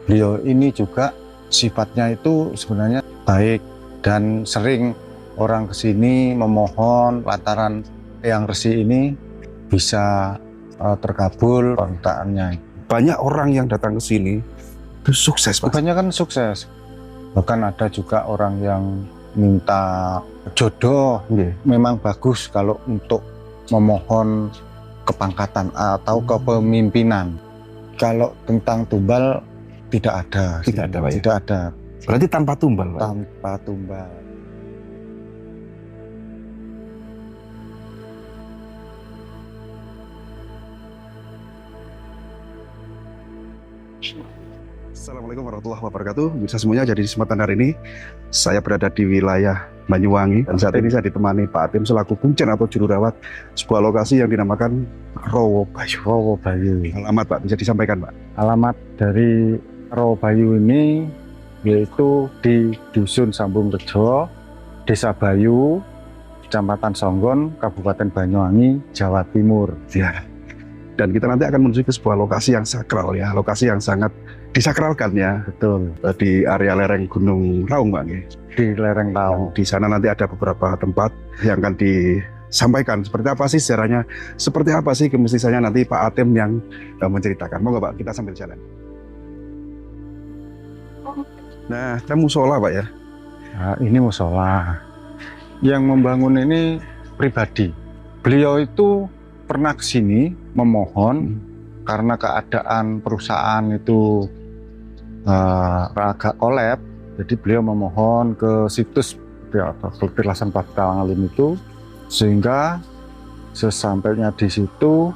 beliau ini juga sifatnya itu sebenarnya baik dan sering orang kesini memohon lantaran yang resi ini bisa terkabul permintaannya. Banyak orang yang datang ke sini itu sukses, Pak. Kebanyakan sukses. Bahkan ada juga orang yang minta jodoh. Memang bagus kalau untuk memohon kepangkatan atau kepemimpinan. Kalau tentang tumbal tidak ada. Tidak ada, Pak, ya? Tidak ada. Berarti tanpa tumbal, Pak? Tanpa tumbal. Assalamualaikum warahmatullahi wabarakatuh. Bisa semuanya, jadi di kesempatan hari ini saya berada di wilayah Banyuwangi dan saat ini saya ditemani Pak Atim selaku kuncen atau juru rawat sebuah lokasi yang dinamakan Rawabayu. Rawabayu. Alamat, Pak, bisa disampaikan, Pak? Alamat dari Rawabayu ini yaitu di Dusun Sambung Rejo, Desa Bayu, Kecamatan Songgon, Kabupaten Banyuwangi, Jawa Timur. Ya. Dan kita nanti akan menuju ke sebuah lokasi yang sakral, ya, lokasi yang sangat disakralkan, ya. Betul. Di area lereng Gunung Raung, Pak. Di lereng Raung. Di sana nanti ada beberapa tempat yang akan disampaikan. Seperti apa sih sejarahnya? Seperti apa sih kemestisannya, nanti Pak Atim yang menceritakan. Mau nggak, Pak? Kita sambil jalan. Nah, kita musola, Pak, ya. Nah, ini musola. Yang membangun ini pribadi. Beliau itu pernah ke sini memohon karena keadaan perusahaan itu agak kolab, jadi beliau memohon ke situs petilasan Baptalang Alim itu, sehingga sesampainya di situ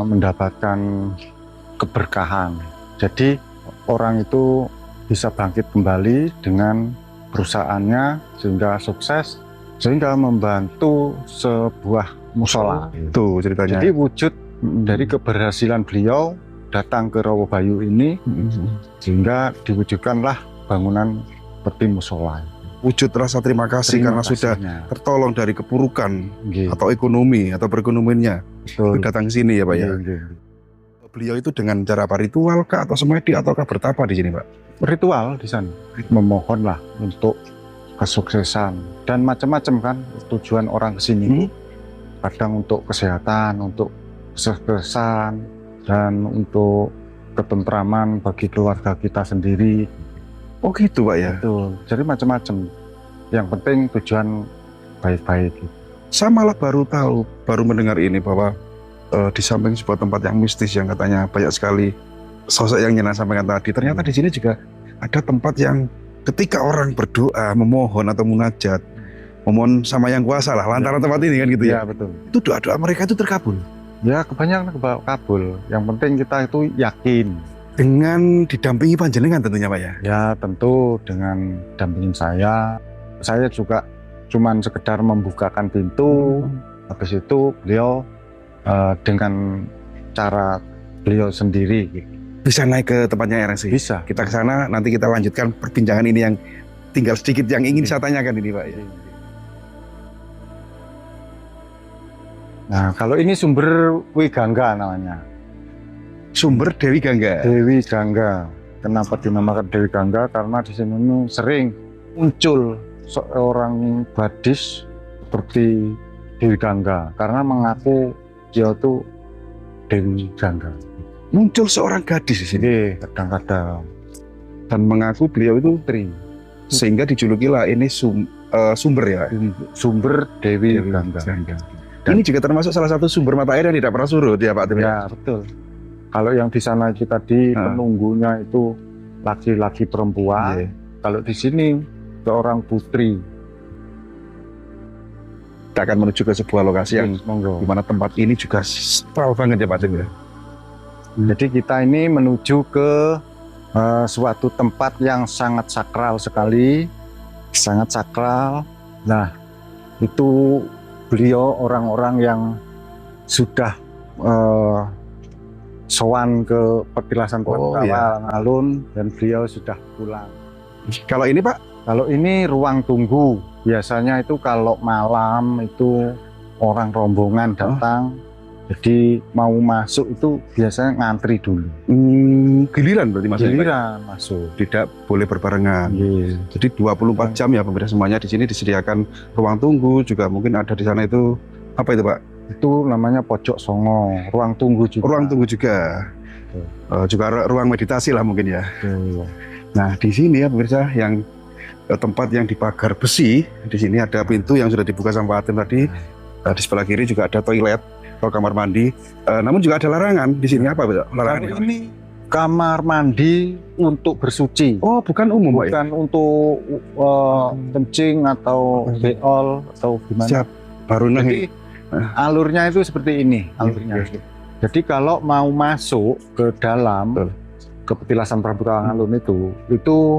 mendapatkan keberkahan. Jadi orang itu bisa bangkit kembali dengan perusahaannya sehingga sukses, sehingga membantu sebuah musola. Itu ceritanya. Jadi wujud dari keberhasilan beliau datang ke Rawabayu ini, sehingga diwujudkanlah bangunan seperti musola. Wujud rasa terima kasih karena sudah tertolong dari keburukan atau ekonomi atau perekonomiannya. Itu datang ke sini, ya, Pak, ya. Beliau itu dengan cara apa, ritual kah atau semedi ataukah bertapa di sini, Pak? Ritual di sana, memohonlah untuk kesuksesan dan macam-macam kan tujuan orang kesini. Kadang untuk kesehatan, untuk kesuksesan, dan untuk ketentraman bagi keluarga kita sendiri. Oh gitu, Pak, ya? Betul. Jadi macam-macam. Yang penting tujuan baik-baik. Saya malah baru tahu, baru mendengar ini bahwa di samping sebuah tempat yang mistis yang katanya banyak sekali sosok yang Nyenan sampaikan tadi, ternyata di sini juga ada tempat yang ketika orang berdoa, memohon atau munajat, memohon sama yang kuasa lah, lantaran tempat ini kan gitu, ya? Ya, betul. Itu doa-doa mereka itu terkabul? Ya, kebanyakan kabul. Yang penting kita itu yakin. Dengan didampingi panjenengan tentunya, Pak, ya? Ya, tentu dengan dampingin saya. Saya juga cuman sekedar membukakan pintu. Habis itu beliau dengan cara beliau sendiri. Bisa naik ke tempatnya RSI? Bisa. Kita ke sana, nanti kita lanjutkan perbincangan ini yang tinggal sedikit yang ingin saya tanyakan ini, Pak, ya? Nah, kalau ini sumber Wigangga namanya. Sumber Dewi Gangga. Dewi Gangga. Kenapa dinamakan Dewi Gangga? Karena di sini sering muncul seorang gadis seperti Dewi Gangga, karena mengaku dia itu Dewi Gangga. Muncul seorang gadis di sini kadang-kadang dan mengaku beliau itu putri, sehingga dijulukilah ini sumber, ya, sumber Dewi Gangga. Dan ini juga termasuk salah satu sumber mata air yang tidak pernah surut, ya, Pak? Ya, betul. Kalau yang di sana kita di penunggunya itu laki-laki perempuan, kalau di sini seorang putri. Kita akan menuju ke sebuah lokasi yang di mana tempat ini juga sakral banget, ya, Pak Atim, ya? Jadi kita ini menuju ke suatu tempat yang sangat sakral sekali, sangat sakral. Nah, itu beliau orang-orang yang sudah sowan ke petilasan Baptalang Alun, dan beliau sudah pulang. Kalau ini, Pak? Kalau ini ruang tunggu. Biasanya itu kalau malam itu orang rombongan datang Jadi mau masuk itu biasanya ngantri dulu. Giliran berarti Mas? Giliran masuk. Tidak boleh berbarengan. Iya. Jadi 24 jam ya pemirsa semuanya di sini disediakan ruang tunggu, juga mungkin ada di sana itu apa itu Pak? Itu namanya pojok songo, ruang tunggu juga. Ruang tunggu juga. Juga ruang meditasi lah mungkin ya. Betul. Nah di sini ya pemirsa yang tempat yang dipagar besi, di sini ada pintu yang sudah dibuka sama Pak Atim tadi. Di sebelah kiri juga ada toilet atau kamar mandi. Namun juga ada larangan di sini apa Pak? Larangan Kalau ini kamar mandi untuk bersuci. Oh bukan umum Pak? Bukan untuk kencing atau beol atau gimana. Siap. Baru Jadi alurnya itu seperti ini alurnya. Jadi kalau mau masuk ke dalam ke petilasan Prabu Tawangalun itu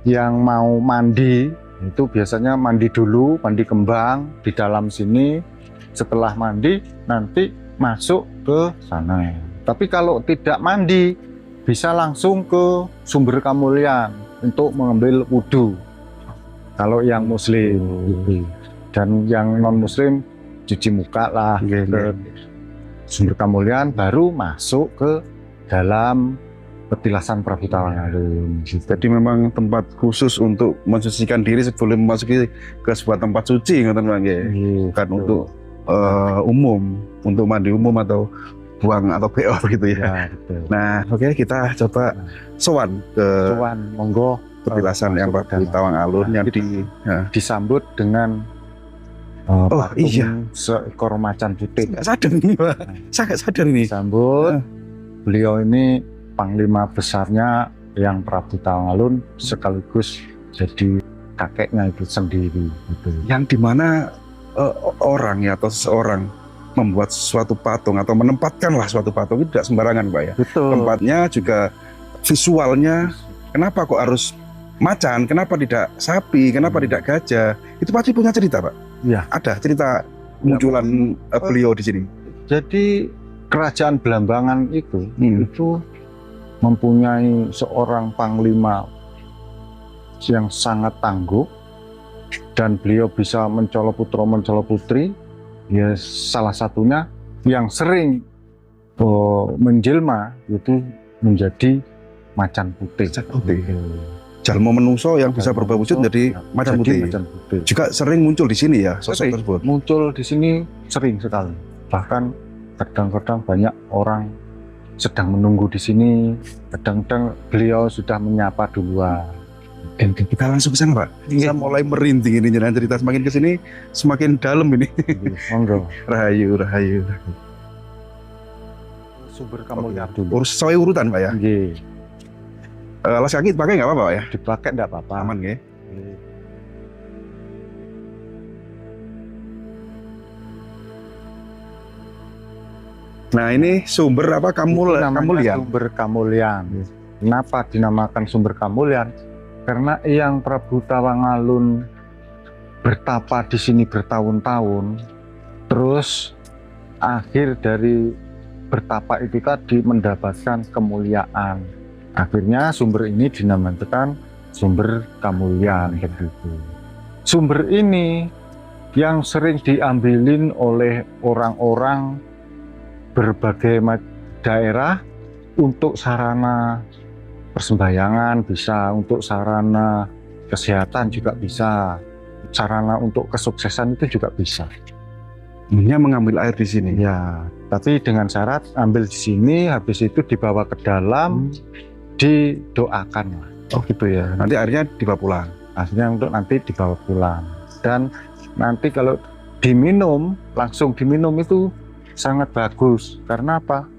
yang mau mandi itu biasanya mandi dulu, mandi kembang di dalam sini. Setelah mandi nanti masuk ke sana. Tapi kalau tidak mandi bisa langsung ke sumber kamulian untuk mengambil wudhu. Kalau yang muslim dan yang non muslim cuci muka lah ke sumber kamulian baru masuk ke dalam petilasan Prabu Tawangalun. Jadi memang tempat khusus untuk mensucikan diri sebelum memasuki ke sebuah tempat suci, bukan untuk umum, untuk mandi umum atau buang atau BO gitu ya. Nah, oke, kita coba sowan ke monggo petilasan yang Prabu Tawangalun yang disambut dengan seekor macan putih. Nggak sadar nih Pak, saya nggak sadar ini. Sambut, beliau ini panglima besarnya yang Prabu Tawangalun sekaligus jadi kakeknya itu sendiri. Gitu. Yang dimana orang ya atau seseorang membuat suatu patung atau menempatkanlah suatu patung itu tidak sembarangan Pak ya. Betul. Tempatnya juga visualnya, kenapa kok harus macan, kenapa tidak sapi, kenapa tidak gajah? Itu pasti punya cerita Pak. Iya. Ada cerita munculan beliau di sini. Jadi kerajaan Blambangan itu mempunyai seorang panglima yang sangat tangguh dan beliau bisa mencolo putra mencolo putri. Ya salah satunya yang sering menjelma itu menjadi macan putih. Jalmo menungso yang bisa berubah wujud menjadi macan putih. Juga sering muncul di sini ya sosok tersebut. Muncul di sini sering sekali. Bahkan kadang-kadang banyak orang sedang menunggu di sini. Kadang-kadang beliau sudah menyapa duluan. Dan kita langsung ke sana Pak. Saya mulai merinding ini jangan cerita semakin ke sini semakin dalam ini. Monggo. Rahayu. Sumber kamulian dulu. Urus sesuai urutan Pak ya. Nggih. Alas kaki dipakai nggak apa-apa Pak ya? Dipakai nggak apa-apa. Aman nggih. Nah ini sumber apa kamulian? Sumber kamulian. Kenapa dinamakan sumber kamulian? Karena yang Prabu Tawangalun bertapa di sini bertahun-tahun, terus akhir dari bertapa itu tadi mendapatkan kemuliaan. Akhirnya sumber ini dinamakan sumber kamulian begitu. Sumber ini yang sering diambilin oleh orang-orang berbagai daerah untuk sarana persembahyangan bisa, untuk sarana kesehatan juga bisa, sarana untuk kesuksesan itu juga bisa. Hanya mengambil air di sini. Ya, tapi dengan syarat ambil di sini, habis itu dibawa ke dalam, didoakan. Oh gitu ya. Nanti airnya dibawa pulang. Akhirnya untuk nanti dibawa pulang. Dan nanti kalau diminum, langsung diminum itu sangat bagus. Karena apa?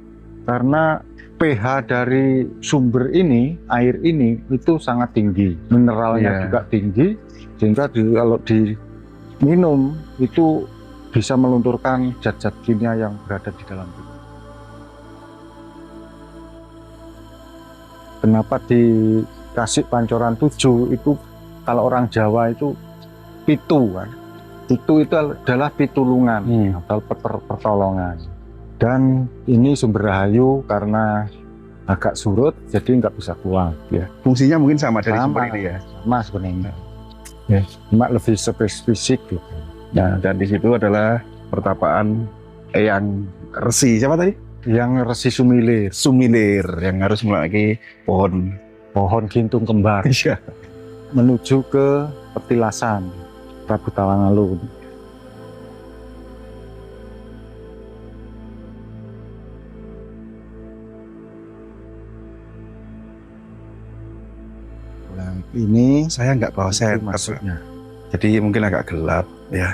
Karena pH dari sumber ini, air ini itu sangat tinggi, mineralnya juga tinggi, sehingga kalau diminum itu bisa melunturkan zat-zat kimia yang berada di dalam tubuh. Kenapa dikasih pancoran 7 itu? Kalau orang Jawa itu pitu kan, pitu itu adalah pitulungan atau pertolongan. Dan ini sumber rahayu karena agak surut, jadi nggak bisa kuat. Ya. Fungsinya mungkin sama dari sumber ini ya? Sama sebenarnya. Ya, cuma lebih spesifik gitu. Nah, dan di situ adalah pertapaan Eyang Resi siapa tadi? yang Resi Sumilir, Sumilir yang harus mulai pohon. pohon gintung kembar, Iya. menuju ke petilasan Prabu Tawangalun. Nah, ini Saya nggak bawa itu set, masuknya. jadi mungkin agak gelap ya.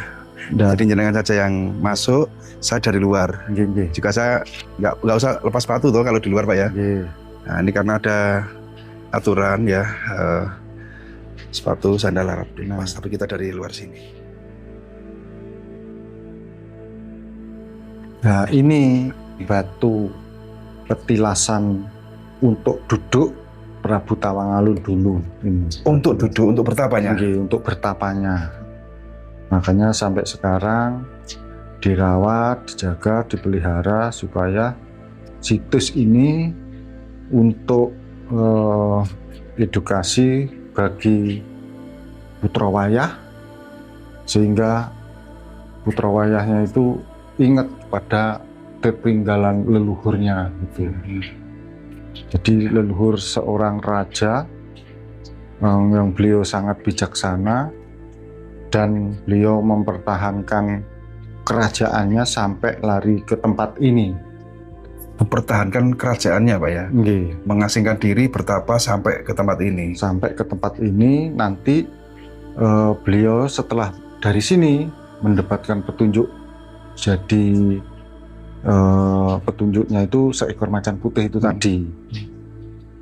Dan Jadi jenengan saja yang masuk, saya dari luar. nggih, Juga saya nggak usah lepas sepatu tuh kalau di luar Pak ya. nggih. Nah ini karena ada aturan ya, sepatu sandal harap dilepas, tapi kita dari luar sini. Nah, ini batu petilasan untuk duduk Prabu Tawangalun dulu. Ini. Untuk duduk, untuk bertapanya. Nggih, untuk bertapanya. Makanya sampai sekarang dirawat, dijaga, dipelihara supaya situs ini untuk edukasi bagi putra wayah, sehingga putra wayahnya itu ingat pada kepeninggalan leluhurnya gitu. Jadi leluhur seorang raja yang beliau sangat bijaksana dan beliau mempertahankan kerajaannya sampai lari ke tempat ini. Mempertahankan kerajaannya Pak ya. Nggih. Mengasingkan diri bertapa sampai ke tempat ini. Sampai ke tempat ini nanti beliau setelah dari sini mendapatkan petunjuk. Jadi petunjuknya itu seekor macan putih itu tadi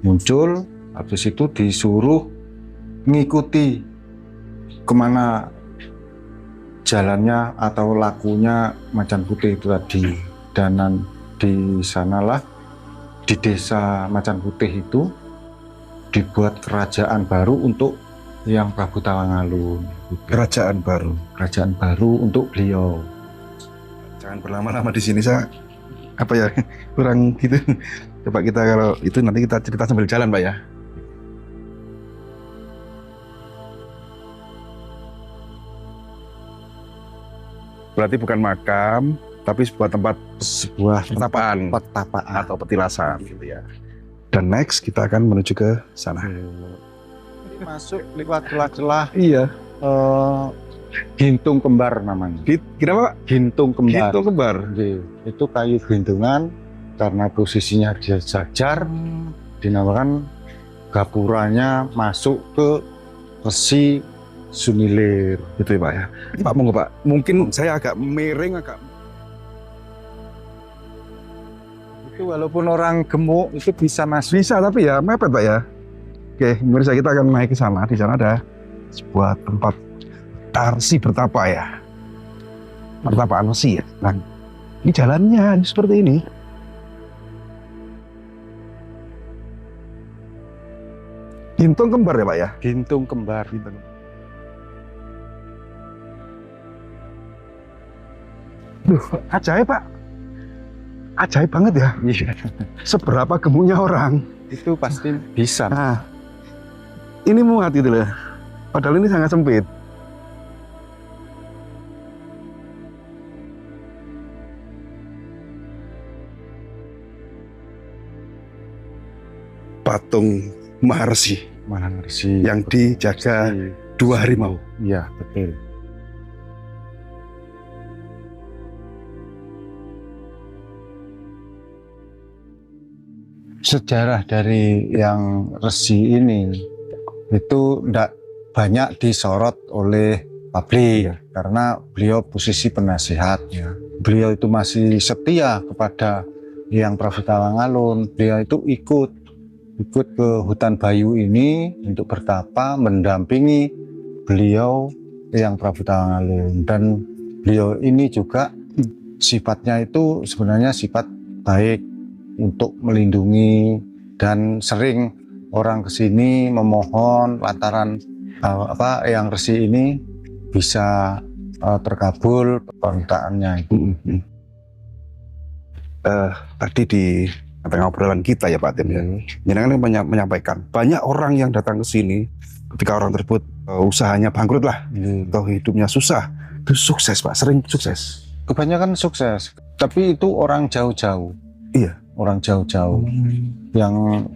muncul, habis itu disuruh ngikuti kemana jalannya atau lakunya macan putih itu tadi. Dan di sanalah di desa Macan Putih itu dibuat kerajaan baru untuk yang Prabu Tawangalun. Kerajaan baru Untuk beliau. Jangan berlama-lama di sini, saya apa ya kurang gitu. Coba kita kalau itu nanti kita cerita sambil jalan Pak ya. Berarti bukan makam, tapi sebuah tempat Sebuah pertapaan pertapaan. atau petilasan gitu ya. Dan next kita akan menuju ke sana. Masuk lewat celah-celah Iya. gintung kembar namanya. Kenapa Pak? Gintung kembar. Gintung kembar. Nggih, itu kayu gintungan karena posisinya dia jajar, dinamakan gapuranya masuk ke Resi Sumilir. Gitu ya Pak ya. Pak monggo Pak. Mungkin saya agak miring Itu walaupun orang gemuk itu bisa masuk. bisa tapi ya mepet Pak ya. Oke, pemirsa kita akan naik ke sana. Di sana ada sebuah tempat Resi bertapa ya. Pertapaan Resi ya. Nah, ini jalannya seperti ini. Gintung kembar ya Pak ya. Gintung kembar. Duh, ajaib Pak. Ajaib banget ya. Iya. Seberapa gemuknya orang. Itu pasti bisa. Nah, ini muat gitu loh. Padahal ini sangat sempit. Patung Maharsi Maharsi yang dijaga 2 harimau. Iya, betul. Sejarah dari yang Resi ini itu tidak banyak disorot oleh publik karena beliau posisi penasihat ya. Beliau itu masih setia kepada yang Prabu Tawangalun. Beliau itu ikut ke hutan Bayu ini untuk bertapa mendampingi beliau yang Prabu Tawangalun. Dan beliau ini juga sifatnya itu sebenarnya sifat baik untuk melindungi, dan sering orang kesini memohon lantaran yang Resi ini bisa terkabul permintaannya itu. Tadi di tengah obrolan kita ya Pak Tim ya, jenengan menyampaikan banyak orang yang datang ke sini ketika orang tersebut usahanya bangkrut lah, atau hidupnya susah, itu sukses Pak, sering sukses. Kebanyakan sukses. Tapi itu orang jauh-jauh. Iya. Orang jauh-jauh. Yang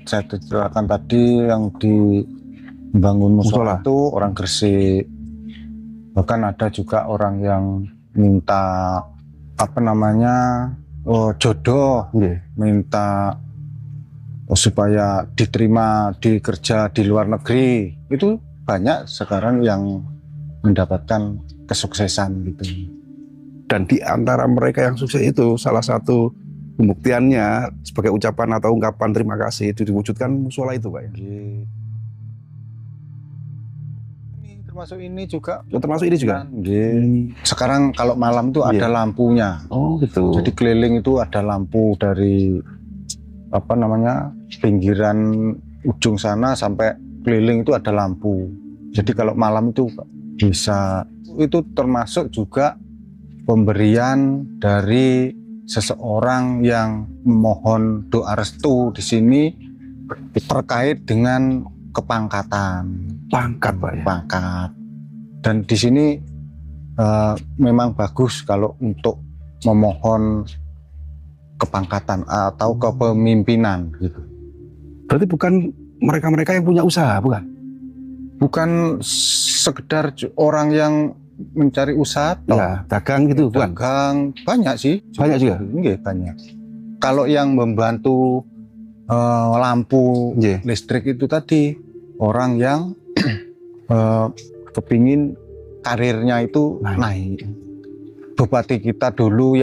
saya ceritakan tadi yang dibangun musola Musola. itu orang Gresik. Bahkan ada juga orang yang minta jodoh, Nggih. minta supaya diterima di kerja di luar negeri. Itu banyak sekarang yang mendapatkan kesuksesan gitu. Dan di antara mereka yang sukses itu salah satu pembuktiannya sebagai ucapan atau ungkapan terima kasih itu diwujudkan musola itu, Pak ya. Ini termasuk ini juga. Termasuk ini juga. Sekarang kalau malam tuh ada lampunya. Oh gitu. Jadi keliling itu ada lampu dari pinggiran ujung sana sampai keliling itu ada lampu. Jadi kalau malam itu bisa, itu termasuk juga pemberian dari seseorang yang memohon doa restu di sini terkait dengan kepangkatan. Pangkat, Pak ya. Pangkat. Dan di sini memang bagus kalau untuk memohon kepangkatan atau kepemimpinan gitu. Berarti bukan mereka-mereka yang punya usaha, bukan? Bukan sekedar orang yang mencari usaha, Ya, dagang gitu, bukan? dagang, banyak sih. Banyak juga? Nggih, banyak. Kalau yang membantu lampu Nggih. listrik itu tadi orang yang kepingin karirnya itu naik. Bupati kita dulu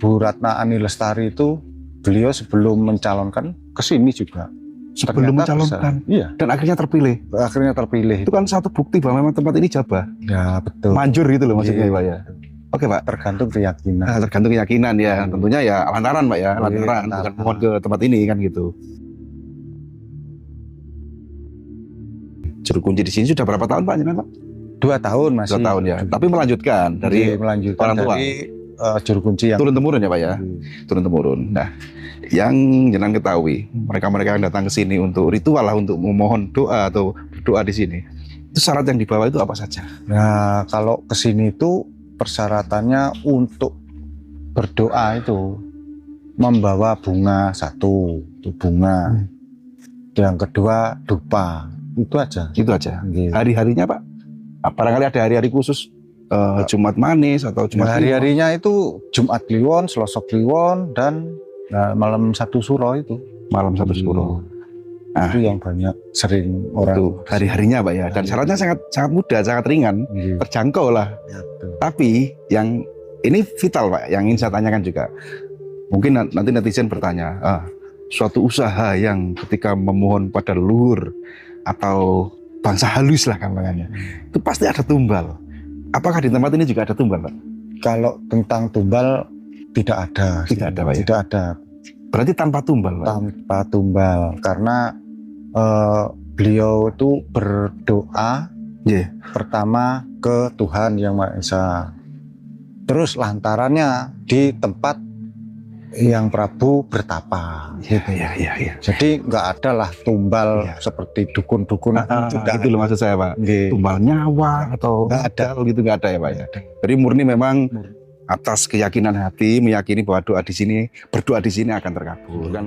Bu Ratna Ani Lestari itu, beliau sebelum mencalonkan ke sini juga. Sebelum Ternyata mencalonkan. bisa. Iya, Dan akhirnya terpilih. akhirnya terpilih. Itu kan satu bukti bahwa memang tempat ini jabah. Ya, betul. Manjur gitu loh maksudnya, Iya. Pak ya. Oke, Pak. Tergantung keyakinan. Nah, tergantung keyakinan ya. Tentunya ya lantaran, Pak ya. Iya, Lantaran, bukan lantaran. mohon ke tempat ini kan gitu. Juru kunci di sini sudah berapa tahun, Pak? Jangan, Pak? 2 tahun masih. 2 tahun ya. Tapi melanjutkan dari melanjutkan orang tua. dari juru kunci yang turun temurun ya, Pak ya. Turun temurun. Nah, yang jenengan ketahui, mereka-mereka yang datang ke sini untuk ritual lah, untuk memohon doa atau berdoa di sini. Itu syarat yang dibawa itu apa saja? Nah, kalau ke sini itu persyaratannya untuk berdoa itu membawa bunga satu, itu bunga. Yang kedua dupa. Itu aja. Itu aja. Gitu. Hari-harinya, Pak? Barangkali ada hari-hari khusus Jumat Manis atau Jumat hari-harinya itu Jumat Kliwon, Selasa Kliwon, dan malam satu suro itu. Malam satu suro. Nah, itu yang banyak sering orang. Itu hari-harinya, Pak ya. Dan syaratnya sangat mudah, sangat ringan, terjangkau lah. Ya, tapi yang ini vital, Pak, yang ingin saya tanyakan juga. Mungkin nanti netizen bertanya, suatu usaha yang ketika memohon pada leluhur atau bangsa halus lah gampangannya, itu pasti ada tumbal. Apakah di tempat ini juga ada tumbal, Pak? Kalau tentang tumbal tidak ada. Tidak ada, Pak ya? Tidak ada. Berarti tanpa tumbal, Pak? Tanpa tumbal, karena beliau itu berdoa pertama ke Tuhan Yang Maha Esa. Terus lantarannya di tempat Yang Prabu bertapa. Iya. Jadi nggak ada lah tumbal seperti dukun-dukun. Itu loh maksud saya, Pak. Tumbal nyawa atau nggak ada gitu, nggak ada ya, Pak ya. Jadi murni memang atas keyakinan hati, meyakini bahwa doa di sini, berdoa di sini akan terkabul kan.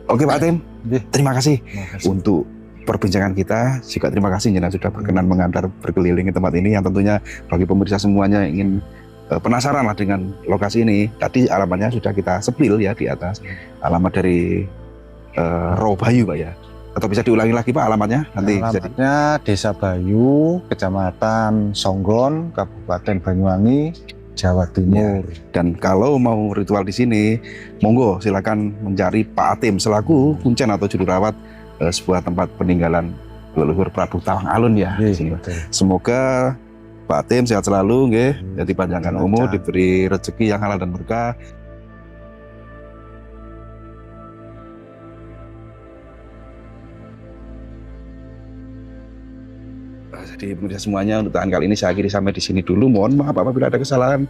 Oke, Pak Tim, terima kasih untuk perbincangan kita. Juga terima kasih Jenengan sudah berkenan mengantar berkeliling ke tempat ini, yang tentunya bagi pemirsa semuanya ingin penasaran lah dengan lokasi ini. Tadi alamatnya sudah kita sepil ya di atas, alamat dari Rawabayu, Pak ya. Atau bisa diulangi lagi, Pak, alamatnya? Nanti alamatnya Desa Bayu, Kecamatan Songgon, Kabupaten Banyuwangi, Jawa Timur. Ya. Dan kalau mau ritual di sini, monggo silakan mencari Pak Atim selaku kuncen atau juru rawat sebuah tempat peninggalan leluhur Prabu Tawang Alun ya. Di sini. Semoga Pak Atim sehat selalu, nggih, jadi panjangkan umur, diberi rezeki yang halal dan berkah. Jadi pemirsa semuanya, untuk tahan kali ini saya akhiri sampai di sini dulu. Mohon maaf apabila ada kesalahan,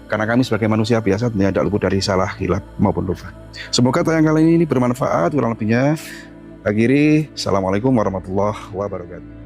karena kami sebagai manusia biasa tentunya tidak luput dari salah, hilaf maupun lupa. Semoga tayangan kali ini bermanfaat. Kurang lebihnya Akhiri, Assalamualaikum warahmatullahi wabarakatuh.